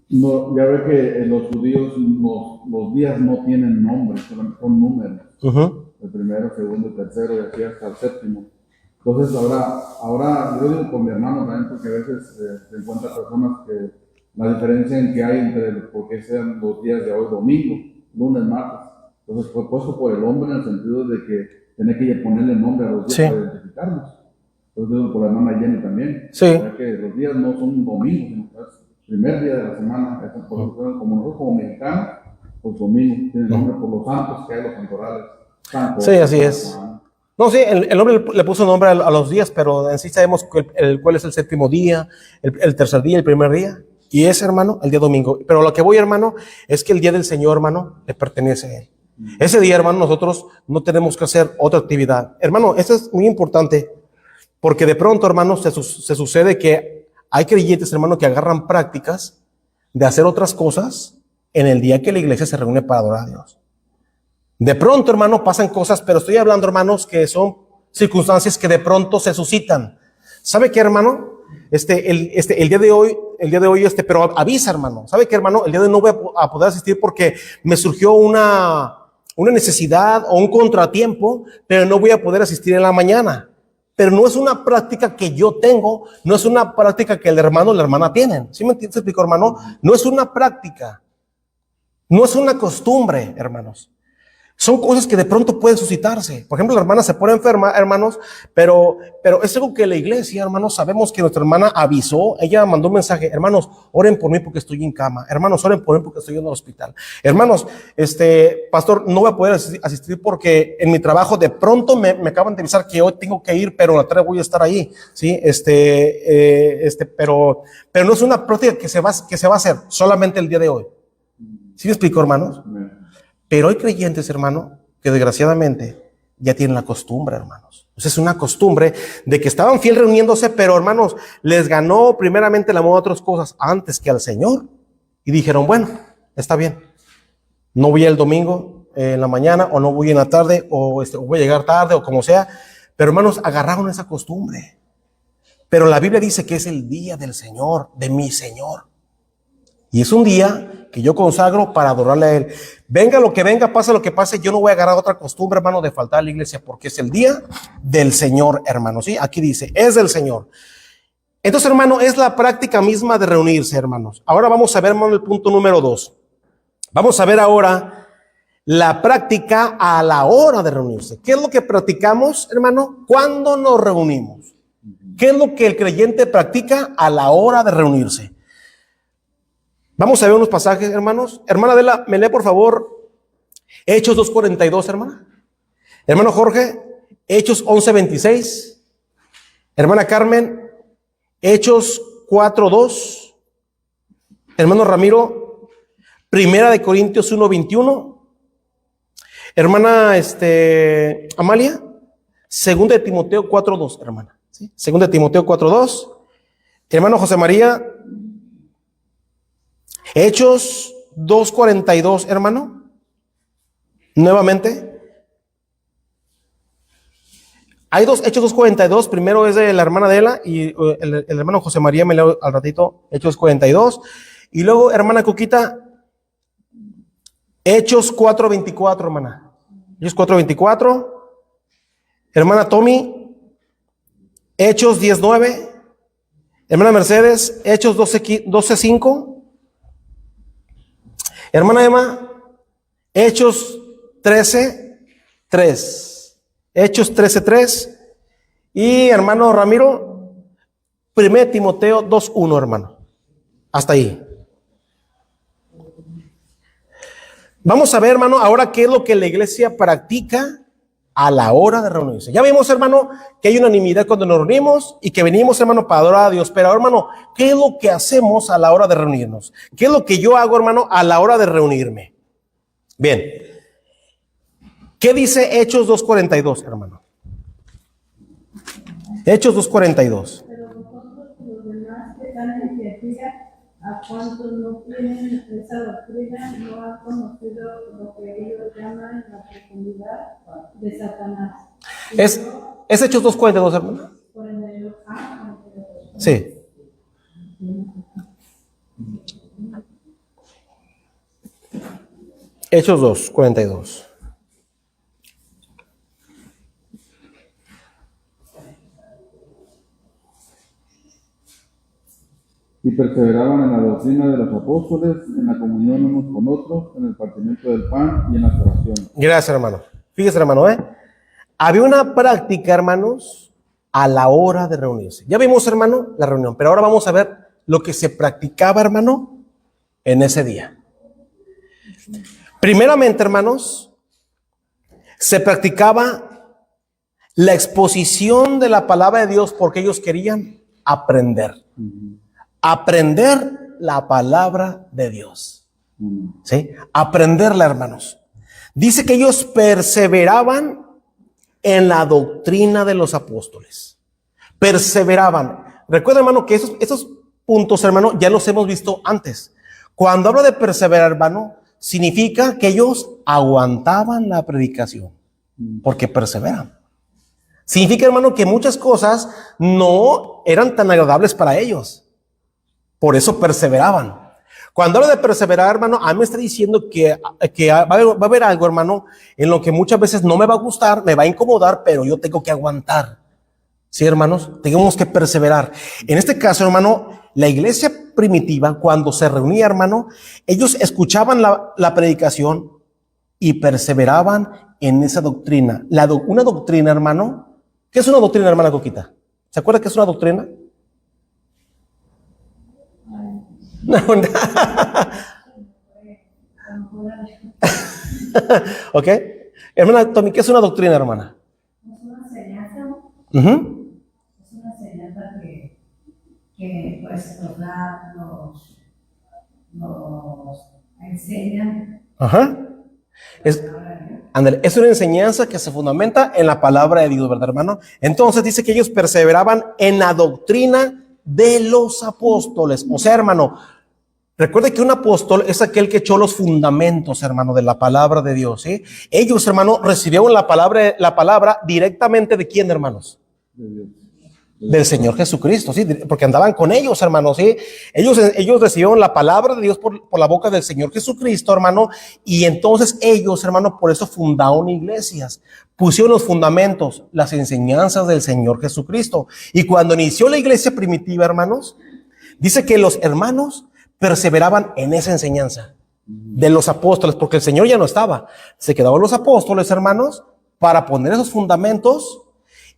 No, ya ve que en los judíos los días no tienen nombre, solamente son números. El primero, segundo, tercero y así hasta el séptimo. Entonces ahora yo digo con mi hermano también, porque a veces se encuentran personas que la diferencia en que hay entre por qué sean los días de hoy, domingo, lunes, martes. Entonces fue puesto por el hombre en el sentido de que tiene que ponerle nombre a los días para identificarlos. Entonces digo por la hermana Jenny también. Sí. Que los días no son domingos, sino primer día de la semana. Eso por eso, como nosotros como mexicanos, pues domingo tiene nombre por los santos que hay, los santorales. Sí, así es. No, sí, el hombre le puso nombre a los días, pero en sí sabemos cuál es el séptimo día, el tercer día, el primer día. Y ese, hermano, el día domingo. Pero lo que voy, hermano, es que el día del Señor, hermano, le pertenece a Él. Ese día, hermano, nosotros no tenemos que hacer otra actividad. Hermano, esto es muy importante, porque de pronto, hermano, se sucede que hay creyentes, hermano, que agarran prácticas de hacer otras cosas en el día que la iglesia se reúne para adorar a Dios. De pronto, hermano, pasan cosas, pero estoy hablando, hermanos, que son circunstancias que de pronto se suscitan. ¿Sabe qué, hermano? El día de hoy, pero avisa, hermano. ¿Sabe qué, hermano? El día de hoy no voy a poder asistir porque me surgió una necesidad o un contratiempo, pero no voy a poder asistir en la mañana. Pero no es una práctica que yo tengo, no es una práctica que el hermano o la hermana tienen. ¿Sí me entiendes, explico, hermano? No es una práctica, no es una costumbre, hermanos. Son cosas que de pronto pueden suscitarse. Por ejemplo, la hermana se pone enferma, hermanos, pero es algo que la iglesia, hermanos, sabemos que nuestra hermana avisó. Ella mandó un mensaje: hermanos, oren por mí porque estoy en cama. Hermanos, oren por mí porque estoy en el hospital. Hermanos, pastor, no voy a poder asistir porque en mi trabajo de pronto me acaban de avisar que hoy tengo que ir, pero en la tarde voy a estar ahí. Sí, pero no es una práctica que se va a hacer solamente el día de hoy. ¿Sí me explico, hermanos? Pero hay creyentes, hermano, que desgraciadamente ya tienen la costumbre, hermanos. Entonces es una costumbre de que estaban fiel reuniéndose, pero, hermanos, les ganó primeramente el amor a otras cosas antes que al Señor. Y dijeron, bueno, está bien. No voy el domingo en la mañana, o no voy en la tarde, o voy a llegar tarde, o como sea. Pero, hermanos, agarraron esa costumbre. Pero la Biblia dice que es el día del Señor, de mi Señor. Y es un día que yo consagro para adorarle a Él. Venga lo que venga, pase lo que pase, yo no voy a agarrar otra costumbre, hermano, de faltar a la iglesia, porque es el día del Señor, hermano. ¿Sí? Aquí dice, es del Señor. Entonces, hermano, es la práctica misma de reunirse, hermanos. Ahora vamos a ver, hermano, el punto número 2. Vamos a ver ahora la práctica a la hora de reunirse. ¿Qué es lo que practicamos, hermano? ¿Cuándo nos reunimos? ¿Qué es lo que el creyente practica a la hora de reunirse? Vamos a ver unos pasajes, hermanos. Hermana Adela, me lee por favor Hechos 2:42, hermana. Hermano Jorge, Hechos 11:26. Hermana Carmen, Hechos 4:2. Hermano Ramiro, Primera de Corintios 1:21. Hermana Amalia, Segunda de Timoteo 4:2, hermana. ¿Sí? Segunda de Timoteo 4:2. Hermano José María, Hechos 2:42, hermano. Nuevamente. Hay dos, Hechos 2:42. Primero es de la hermana Adela y el hermano José María me leo al ratito Hechos 42. Y luego, hermana Cuquita, Hechos 4:24, hermana. Hechos 4:24. Hermana Tommy, Hechos 10:9. Hermana Mercedes, Hechos 12:5. Hermana Emma, Hechos 13:3. Hechos 13:3. Y hermano Ramiro, 1 Timoteo 2:1, hermano. Hasta ahí. Vamos a ver, hermano, ahora qué es lo que la iglesia practica a la hora de reunirse. Ya vimos, hermano, que hay unanimidad cuando nos reunimos y que venimos, hermano, para adorar a Dios. Pero, hermano, ¿qué es lo que hacemos a la hora de reunirnos? ¿Qué es lo que yo hago, hermano, a la hora de reunirme? Bien. ¿Qué dice Hechos 2:42, hermano? Hechos 2:42. Pero vosotros, los demás que están en Etiopía, a cuantos no tienen esa doctrina, no han conocido lo que ellos llaman la profundidad de Satanás. Es Hechos 2:42, hermano. 42. Sí. Hechos 2:42. Y perseveraban en la doctrina de los apóstoles, en la comunión unos con otros, en el partimiento del pan y en las oraciones. Gracias, hermano. Fíjese, hermano, había una práctica, hermanos, a la hora de reunirse. Ya vimos, hermano, la reunión, pero ahora vamos a ver lo que se practicaba, hermano, en ese día. Primeramente, hermanos, se practicaba la exposición de la palabra de Dios porque ellos querían aprender. Aprender la palabra de Dios. ¿Sí? Aprenderla, hermanos. Dice que ellos perseveraban en la doctrina de los apóstoles. Perseveraban. Recuerda, hermano, que esos puntos, hermano, ya los hemos visto antes. Cuando habla de perseverar, hermano, significa que ellos aguantaban la predicación, porque perseveran. Significa, hermano, que muchas cosas no eran tan agradables para ellos. Por eso perseveraban. Cuando hablo de perseverar, hermano, a mí me está diciendo que va a haber algo, hermano, en lo que muchas veces no me va a gustar, me va a incomodar, pero yo tengo que aguantar. Sí, hermanos, tenemos que perseverar. En este caso, hermano, la iglesia primitiva, cuando se reunía, hermano, ellos escuchaban la predicación y perseveraban en esa doctrina. Una doctrina, hermano. ¿Qué es una doctrina, hermana Coquita? ¿Se acuerda qué es una doctrina? No. ¿Ok? Hermana Tommy, ¿qué es una doctrina, hermana? Es una enseñanza. Es una enseñanza que pues nos enseñan. Es una enseñanza que se fundamenta en la palabra de Dios, ¿verdad, hermano? Entonces dice que ellos perseveraban en la doctrina de los apóstoles. O sea, hermano, recuerde que un apóstol es aquel que echó los fundamentos, hermano, de la palabra de Dios, ¿sí? Ellos, hermano, recibieron la palabra directamente ¿de quién, hermanos? Del Señor Jesucristo, ¿sí? Porque andaban con ellos, hermanos, ¿sí? Ellos recibieron la palabra de Dios por la boca del Señor Jesucristo, hermano, y entonces ellos, hermano, por eso fundaron iglesias, pusieron los fundamentos, las enseñanzas del Señor Jesucristo. Y cuando inició la iglesia primitiva, hermanos, dice que los hermanos perseveraban en esa enseñanza de los apóstoles, porque el Señor ya no estaba. Se quedaban los apóstoles, hermanos, para poner esos fundamentos,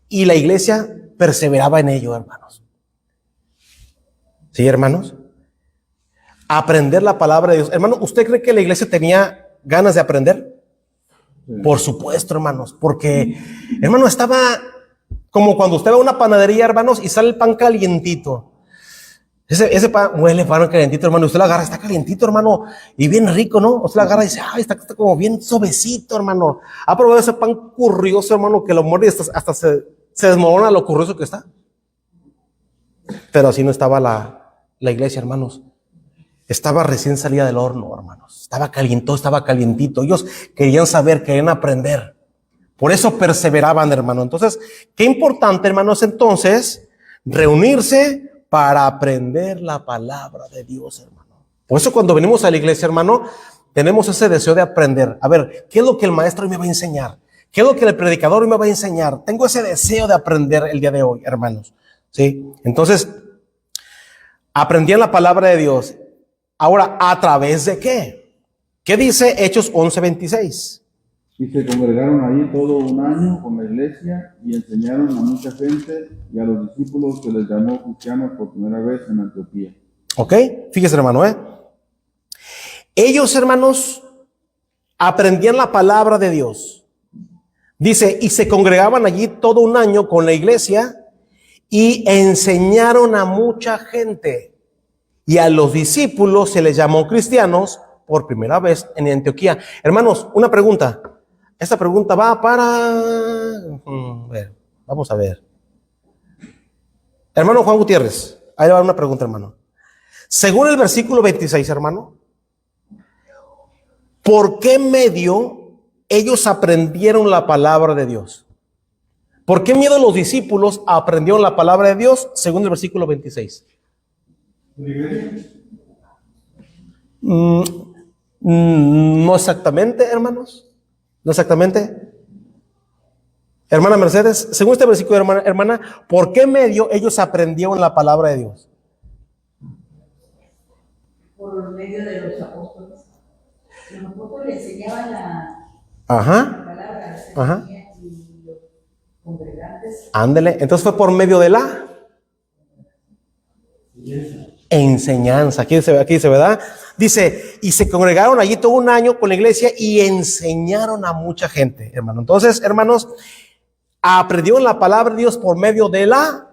y la iglesia perseveraba en ello, hermanos. ¿Sí, hermanos? Aprender la palabra de Dios. Hermano, ¿usted cree que la iglesia tenía ganas de aprender? Por supuesto, hermanos, porque, hermano, estaba como cuando usted va a una panadería, hermanos, y sale el pan calientito. Ese pan huele pan calientito, hermano, y usted lo agarra, está calientito, hermano, y bien rico, ¿no? Usted lo agarra y dice, ay, está como bien suavecito, hermano. ¿Ha probado ese pan curioso, hermano, que lo muerde y hasta se desmorona lo curioso que está? Pero así no estaba la iglesia, hermanos. Estaba recién salida del horno, hermanos. Estaba calientito. Ellos querían saber, querían aprender. Por eso perseveraban, hermano. Entonces, qué importante, hermanos, entonces, reunirse para aprender la palabra de Dios, hermano. Por eso cuando venimos a la iglesia, hermano, tenemos ese deseo de aprender. A ver, ¿qué es lo que el maestro hoy me va a enseñar? ¿Qué es lo que el predicador hoy me va a enseñar? Tengo ese deseo de aprender el día de hoy, hermanos. ¿Sí? Entonces, aprendían la palabra de Dios. Ahora, ¿a través de qué? ¿Qué dice Hechos 11:26? Y se congregaron ahí todo un año con la iglesia y enseñaron a mucha gente y a los discípulos que les llamó cristianos por primera vez en Antioquía. ¿Ok? Fíjese, hermano, ellos, hermanos, aprendían la palabra de Dios. Dice, y se congregaban allí todo un año con la iglesia y enseñaron a mucha gente. Y a los discípulos se les llamó cristianos por primera vez en Antioquía. Hermanos, una pregunta. Esta pregunta va para... vamos a ver. Hermano Juan Gutiérrez, ahí va una pregunta, hermano. Según el versículo 26, hermano, ¿por qué medio ellos aprendieron la palabra de Dios? ¿Por qué medio los discípulos aprendieron la palabra de Dios? Según el versículo 26. No exactamente, hermanos. No exactamente. Hermana Mercedes, según este versículo, hermana, ¿por qué medio ellos aprendieron la palabra de Dios? Por medio de los apóstoles. Los apóstoles enseñaban la palabra, y los congregantes. Ándele, entonces fue por medio de la Enseñanza. Aquí dice, ¿verdad? Dice, y se congregaron allí todo un año con la iglesia y enseñaron a mucha gente, hermano. Entonces, hermanos, aprendieron la palabra de Dios por medio de la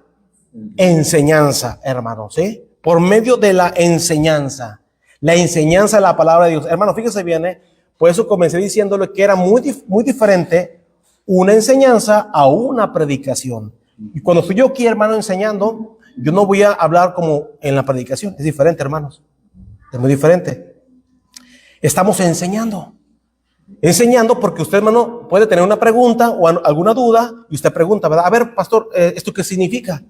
enseñanza, hermanos, ¿sí? Por medio de la enseñanza. La enseñanza de la palabra de Dios. Hermano, fíjese bien, por eso comencé diciéndole que era muy diferente una enseñanza a una predicación. Y cuando estoy yo aquí, hermano, enseñando, yo no voy a hablar como en la predicación. Es diferente, hermanos. Es muy diferente. Estamos enseñando. Enseñando porque usted, hermano, puede tener una pregunta o alguna duda y usted pregunta, ¿verdad? A ver, pastor, ¿esto qué significa?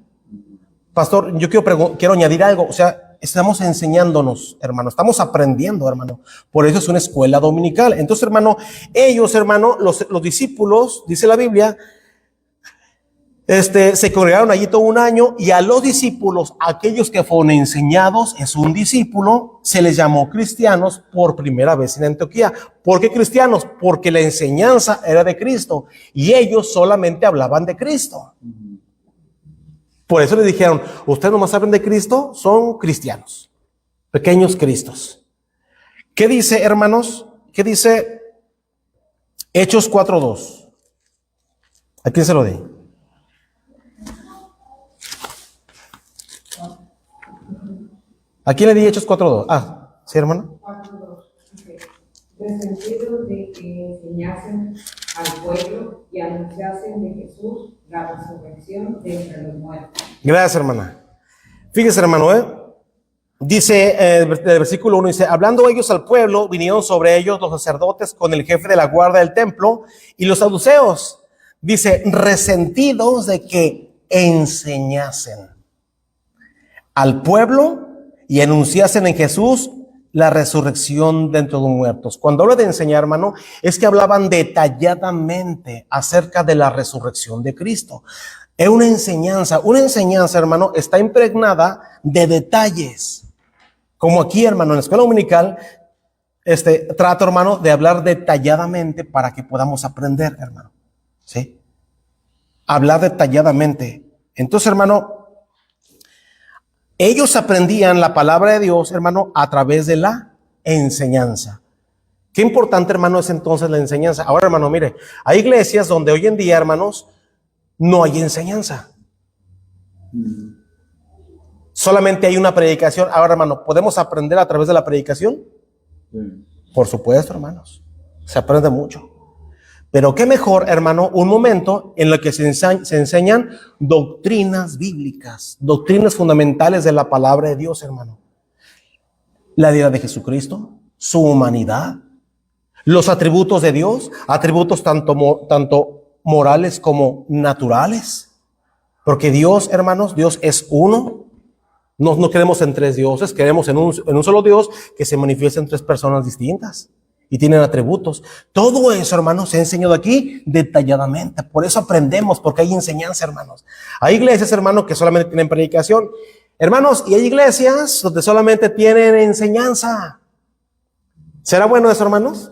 Pastor, yo quiero añadir algo. O sea, estamos enseñándonos, hermano. Estamos aprendiendo, hermano. Por eso es una escuela dominical. Entonces, hermano, ellos, hermano, los discípulos, dice la Biblia, se congregaron allí todo un año y a los discípulos, aquellos que fueron enseñados, es un discípulo, se les llamó cristianos por primera vez en Antioquía. ¿Por qué cristianos? Porque la enseñanza era de Cristo y ellos solamente hablaban de Cristo. Por eso les dijeron, ustedes nomás saben de Cristo, son cristianos, pequeños cristos. ¿Qué dice, hermanos? ¿Qué dice Hechos 4:2? ¿A quién se lo di? ¿A quién le di Hechos 4:2? Ah, ¿sí, hermano? 4:2. Resentidos de que enseñasen al pueblo y anunciasen de Jesús la resurrección de entre los muertos. Gracias, hermana. Fíjese, hermano, dice el versículo 1, dice, hablando ellos al pueblo, vinieron sobre ellos los sacerdotes con el jefe de la guardia del templo y los saduceos. Dice, resentidos de que enseñasen al pueblo y anunciasen en Jesús la resurrección de entre los muertos. Cuando habla de enseñar, hermano, es que hablaban detalladamente acerca de la resurrección de Cristo. Es una enseñanza, hermano, está impregnada de detalles. Como aquí, hermano, en la escuela dominical, trato, hermano, de hablar detalladamente para que podamos aprender, hermano. ¿Sí? Hablar detalladamente. Entonces, hermano, ellos aprendían la palabra de Dios, hermano, a través de la enseñanza. Qué importante, hermano, es entonces la enseñanza. Ahora, hermano, mire, hay iglesias donde hoy en día, hermanos, no hay enseñanza. Solamente hay una predicación. Ahora, hermano, ¿podemos aprender a través de la predicación? Sí. Por supuesto, hermanos. Se aprende mucho. Pero qué mejor, hermano, un momento en el que se enseñan doctrinas bíblicas, doctrinas fundamentales de la palabra de Dios, hermano. La deidad de Jesucristo, su humanidad, los atributos de Dios, atributos tanto morales como naturales. Porque Dios, hermanos, Dios es uno. No creemos en tres dioses, creemos en un solo Dios que se manifiesta en tres personas distintas y tienen atributos. Todo eso, hermanos, se ha enseñado aquí detalladamente. Por eso aprendemos, porque hay enseñanza, hermanos. Hay iglesias, hermanos, que solamente tienen predicación, hermanos, y hay iglesias donde solamente tienen enseñanza. ¿Será bueno eso, hermanos?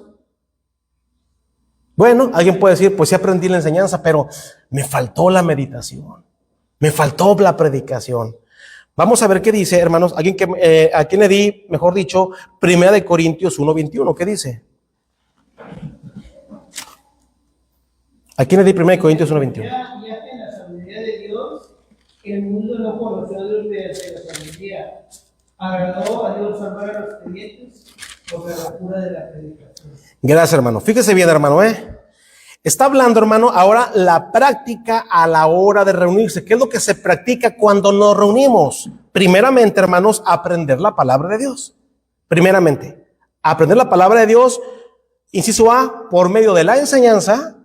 Bueno, alguien puede decir, pues sí aprendí la enseñanza, pero me faltó la meditación, me faltó la predicación. Vamos a ver qué dice, hermanos, a quien le di, mejor dicho, 1 Corintios 1:21, ¿qué dice? ¿A quién le di 1 Corintios 1:21? Ya que en la sabiduría de Dios, el mundo no conoció a Dios desde la sabiduría. Agradó a Dios salvar a los creyentes por la cura de la predicación. Gracias, hermano. Fíjese bien, hermano, Está hablando, hermano, ahora la práctica a la hora de reunirse. ¿Qué es lo que se practica cuando nos reunimos? Primeramente, hermanos, aprender la palabra de Dios. Primeramente, aprender la palabra de Dios, inciso A, por medio de la enseñanza.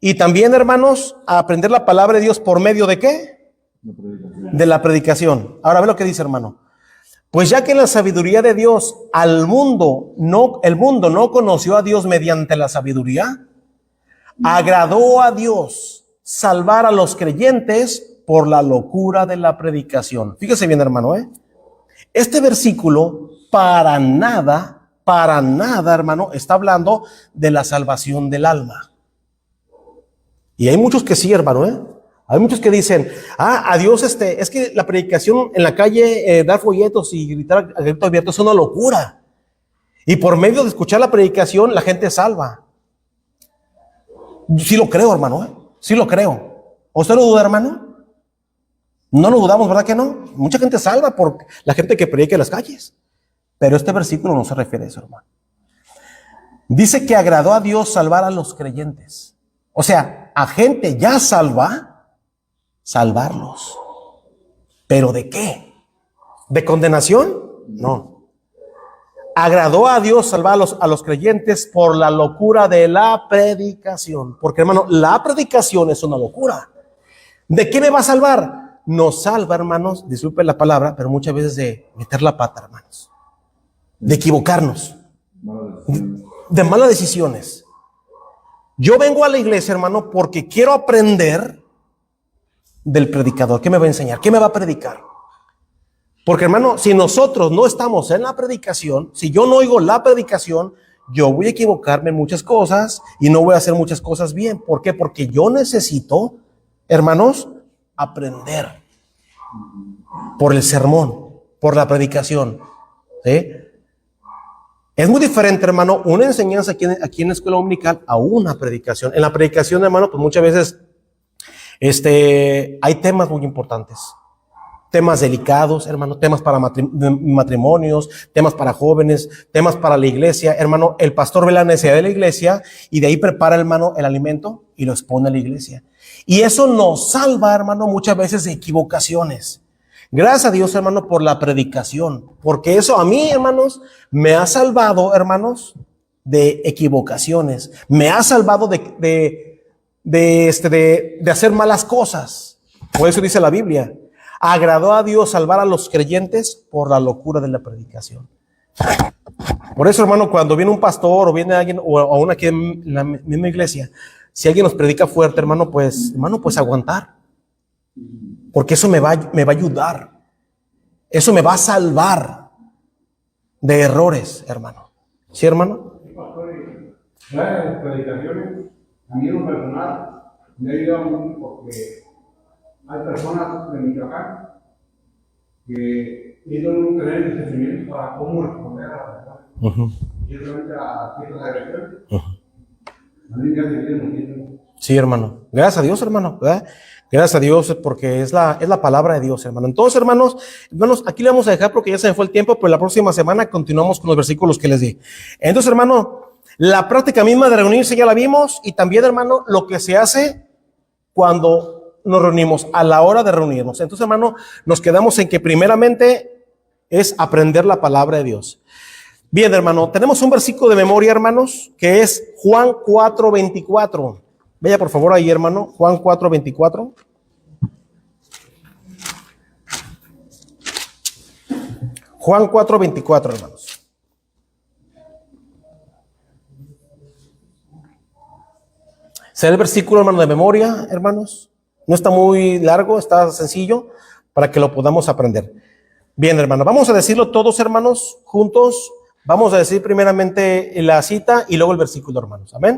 Y también, hermanos, aprender la palabra de Dios por medio de ¿qué? De la predicación. Ahora ve lo que dice, hermano. Pues ya que en la sabiduría de Dios el mundo no conoció a Dios mediante la sabiduría, agradó a Dios salvar a los creyentes por la locura de la predicación. Fíjese bien, hermano, Este versículo para nada, hermano, está hablando de la salvación del alma. Y hay muchos que sí, hermano, Hay muchos que dicen, a Dios, es que la predicación en la calle, dar folletos y gritar a grito abierto es una locura. Y por medio de escuchar la predicación, la gente es salva. Sí lo creo, hermano, ¿eh? Sí lo creo. ¿Usted lo duda, hermano? No lo dudamos, ¿verdad que no? Mucha gente salva por la gente que predica en las calles. Pero este versículo no se refiere a eso, hermano. Dice que agradó a Dios salvar a los creyentes. O sea, a gente ya salva, salvarlos. ¿Pero de qué? ¿De condenación? No. Agradó a Dios salvar a los creyentes por la locura de la predicación. Porque, hermano, la predicación es una locura. ¿De qué me va a salvar? Nos salva, hermanos, disculpen la palabra, pero muchas veces de meter la pata, hermanos. De equivocarnos. De malas decisiones. Yo vengo a la iglesia, hermano, porque quiero aprender del predicador. ¿Qué me va a enseñar? ¿Qué me va a predicar? Porque, hermano, si nosotros no estamos en la predicación, si yo no oigo la predicación, yo voy a equivocarme en muchas cosas y no voy a hacer muchas cosas bien. ¿Por qué? Porque yo necesito, hermanos, aprender por el sermón, por la predicación. ¿Sí? Es muy diferente, hermano, una enseñanza aquí en la escuela dominical a una predicación. En la predicación, hermano, pues muchas veces hay temas muy importantes. Temas delicados, hermano, temas para matrimonios, temas para jóvenes, temas para la iglesia. Hermano, el pastor ve la necesidad de la iglesia y de ahí prepara, hermano, el alimento y lo expone a la iglesia. Y eso nos salva, hermano, muchas veces de equivocaciones. Gracias a Dios, hermano, por la predicación, porque eso a mí, hermanos, me ha salvado, hermanos, de equivocaciones. Me ha salvado de hacer malas cosas. Por eso dice la Biblia. Agradó a Dios salvar a los creyentes por la locura de la predicación. Por eso, hermano, cuando viene un pastor o viene alguien o aún aquí en la misma iglesia, si alguien nos predica fuerte, hermano, pues aguantar. Porque eso me va a ayudar. Eso me va a salvar de errores, hermano. ¿Sí, hermano? Sí, pastor, las predicaciones, a mí en lo personal, me ha ayudado mucho porque hay personas de Michoacán que no tener discernimiento para cómo responder a la verdad. Y realmente a ciertas agresiones. A mí me hace bien. Sí, hermano. Gracias a Dios, hermano, ¿verdad? Gracias a Dios, porque es la palabra de Dios, hermano. Entonces, hermanos, aquí le vamos a dejar porque ya se me fue el tiempo, pero la próxima semana continuamos con los versículos que les di. Entonces, hermano, la práctica misma de reunirse ya la vimos, y también, hermano, lo que se hace cuando nos reunimos, a la hora de reunirnos. Entonces, hermano, nos quedamos en que primeramente es aprender la palabra de Dios. Bien, hermano, tenemos un versículo de memoria, hermanos, que es Juan 4:24. Vaya por favor ahí, hermano, Juan 4:24. Juan 4:24, hermanos. Será el versículo, hermano, de memoria, hermanos. No está muy largo, está sencillo para que lo podamos aprender. Bien, hermano, vamos a decirlo todos, hermanos, juntos. Vamos a decir primeramente la cita y luego el versículo, hermanos. Amén.